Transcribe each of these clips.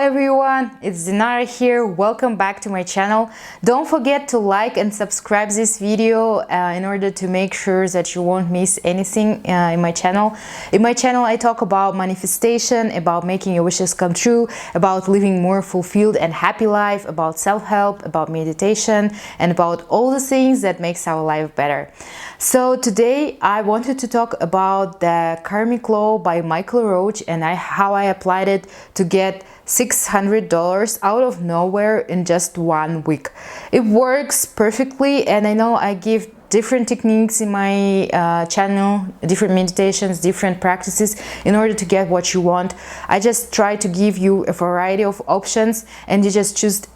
everyone, it's Dinara here. Welcome back to my channel. Don't forget to like and subscribe this video in order to make sure that you won't miss anything in my channel. In my channel I talk about manifestation, about making your wishes come true, about living more fulfilled and happy life, about self-help, about meditation, and about all the things that makes our life better. So today I wanted to talk about the Karmic Law by Michael Roach and how I applied it to get $600 out of nowhere in just 1 week. It works perfectly, and I know I give different techniques in my channel, different meditations, different practices in order to get what you want. I just try to give you a variety of options, and you just choose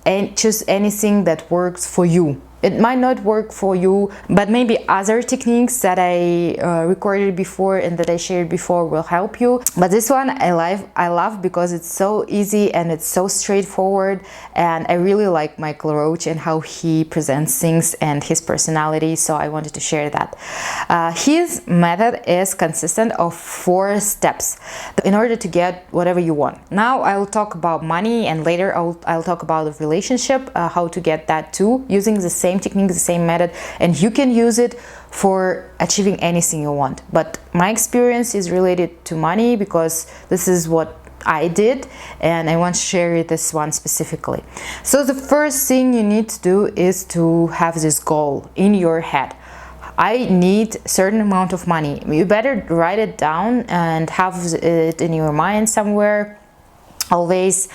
anything that works for you. It might not work for you, but maybe other techniques that I recorded before and that I shared before will help you. But this one I love because it's so easy and it's so straightforward, and I really like Michael Roach and how he presents things and his personality, so I wanted to share that. His method is consistent of 4 steps in order to get whatever you want. Now I'll talk about money, and later I'll talk about the relationship, how to get that too, using the same technique, the same method, and you can use it for achieving anything you want. But my experience is related to money because this is what I did, and I want to share this one specifically. So the first thing you need to do is to have this goal in your head. I need a certain amount of money. You better write it down and have it in your mind somewhere always,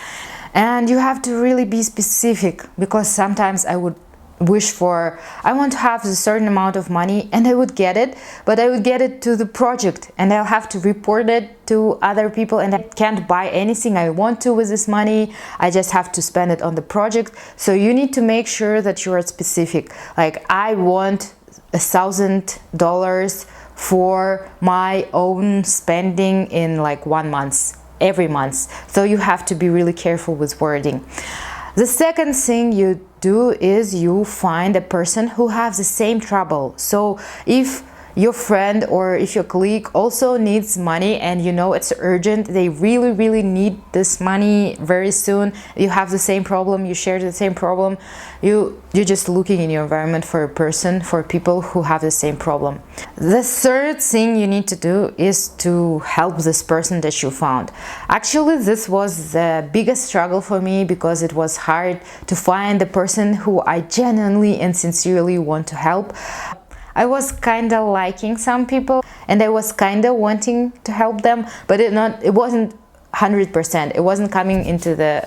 and you have to really be specific, because sometimes I would wish for, I want to have a certain amount of money, and I would get it, but I would get it to the project and I'll have to report it to other people, and I can't buy anything I want to with this money. I just have to spend it on the project. So you need to make sure that you are specific. Like, I want $1,000 for my own spending in like 1 month, every month. So you have to be really careful with wording. The second thing you do is you find a person who has the same trouble. So if your friend or if your colleague also needs money and you know it's urgent, they really need this money very soon, you have the same problem, you share the same problem, you're just looking in your environment for a person, for people who have the same problem. The third thing you need to do is to help this person that you found. Actually, this was the biggest struggle for me, because it was hard to find the person who I genuinely and sincerely want to help. I was kind of liking some people and I was kind of wanting to help them, but it wasn't 100%. It wasn't coming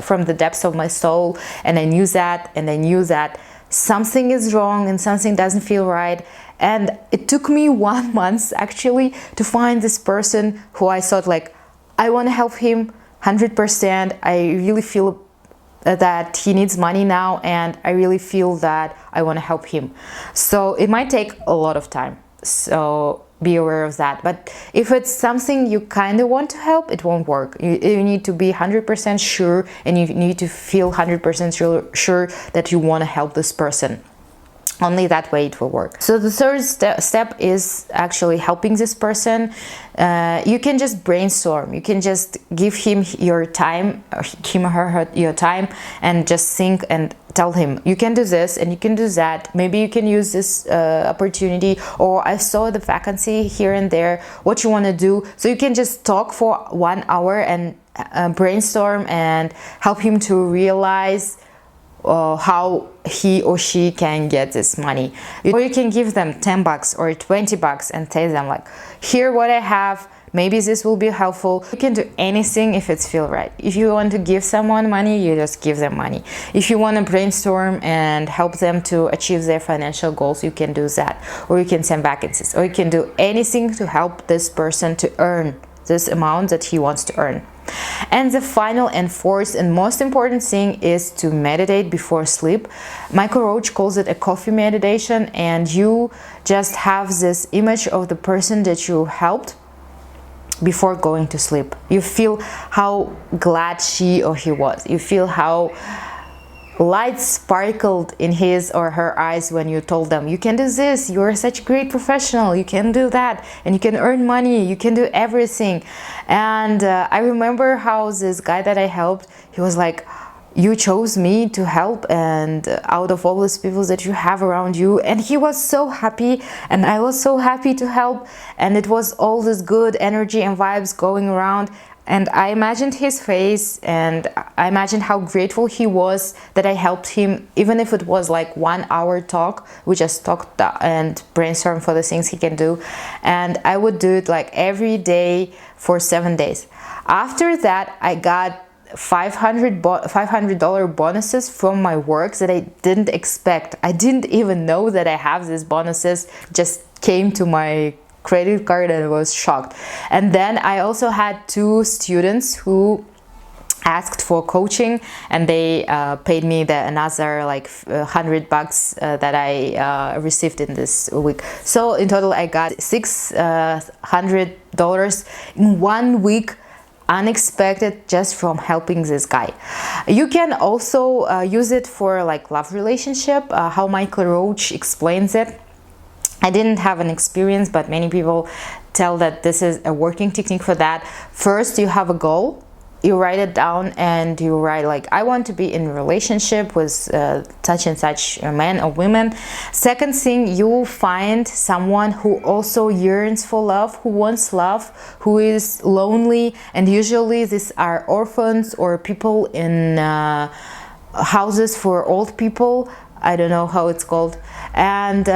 from the depths of my soul, and I knew that something is wrong and something doesn't feel right. And it took me 1 month actually to find this person who I thought, like, I want to help him 100%. I really feel that he needs money now, and I really feel that I want to help him. So it might take a lot of time, so be aware of that. But if it's something you kind of want to help, it won't work. You need to be 100% sure, and you need to feel 100% sure that you want to help this person. Only that way it will work. So the third step is actually helping this person. You can just brainstorm. You can just give him your time, him or her your time, and just think and tell him, you can do this and you can do that. Maybe you can use this opportunity, or I saw the vacancy here and there. What you want to do? So you can just talk for 1 hour and brainstorm and help him to realize how he or she can get this money. Or you can give them $10 or $20 and tell them, like, here what I have, maybe this will be helpful. You can do anything if it feels right. If you want to give someone money, you just give them money. If you want to brainstorm and help them to achieve their financial goals, you can do that. Or you can send vacancies, or you can do anything to help this person to earn this amount that he wants to earn. And the final and fourth and most important thing is to meditate before sleep. Michael Roach calls it a coffee meditation, and you just have this image of the person that you helped before going to sleep. You feel how glad she or he was. You feel how lights sparkled in his or her eyes when you told them, you can do this, you're such a great professional, you can do that, and you can earn money, you can do everything. And I remember how this guy that I helped, he was like, you chose me to help, and out of all these people that you have around you. And he was so happy, and I was so happy to help, and it was all this good energy and vibes going around. And I imagined his face, and I imagined how grateful he was that I helped him, even if it was like 1 hour talk. We just talked and brainstormed for the things he can do. And I would do it like every day for 7 days. After that, I got $500 bonuses from my works that I didn't expect. I didn't even know that I have these bonuses, just came to my credit card and I was shocked. And then I also had 2 students who asked for coaching, and they paid me another like $100 that I received in this week. So in total I got $600 in 1 week, unexpected, just from helping this guy. You can also use it for like love relationship, how Michael Roach explains it. I didn't have an experience, but many people tell that this is a working technique for that. First, you have a goal, you write it down, and you write like, I want to be in a relationship with such and such a man or women. Second thing, you find someone who also yearns for love, who wants love, who is lonely, and usually these are orphans or people in houses for old people. I don't know how it's called. And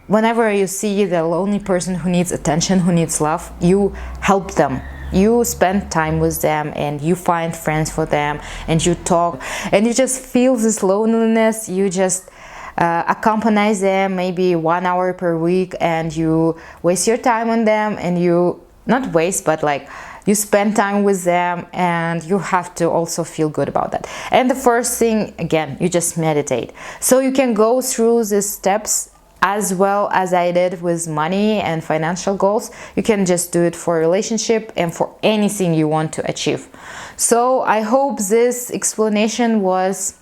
whenever you see the lonely person who needs attention, who needs love, you help them. You spend time with them, and you find friends for them, and you talk, and you just feel this loneliness. You just accompany them maybe 1 hour per week, and you waste your time on them, and you not waste, but like you spend time with them, and you have to also feel good about that. And the first thing, again, you just meditate. So you can go through these steps as well as I did with money and financial goals. You can just do it for a relationship and for anything you want to achieve. So I hope this explanation was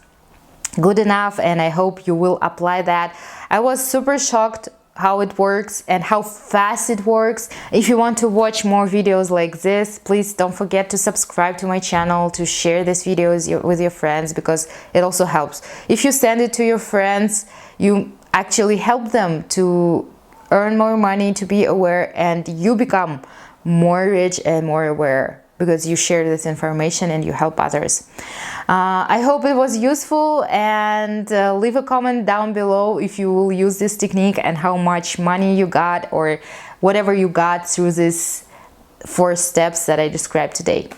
good enough, and I hope you will apply that. I was super shocked how it works and how fast it works. If you want to watch more videos like this, please don't forget to subscribe to my channel, to share these videos with your friends, because it also helps. If you send it to your friends, you actually help them to earn more money, to be aware, and you become more rich and more aware because you share this information and you help others. I hope it was useful, and leave a comment down below if you will use this technique and how much money you got or whatever you got through these 4 steps that I described today.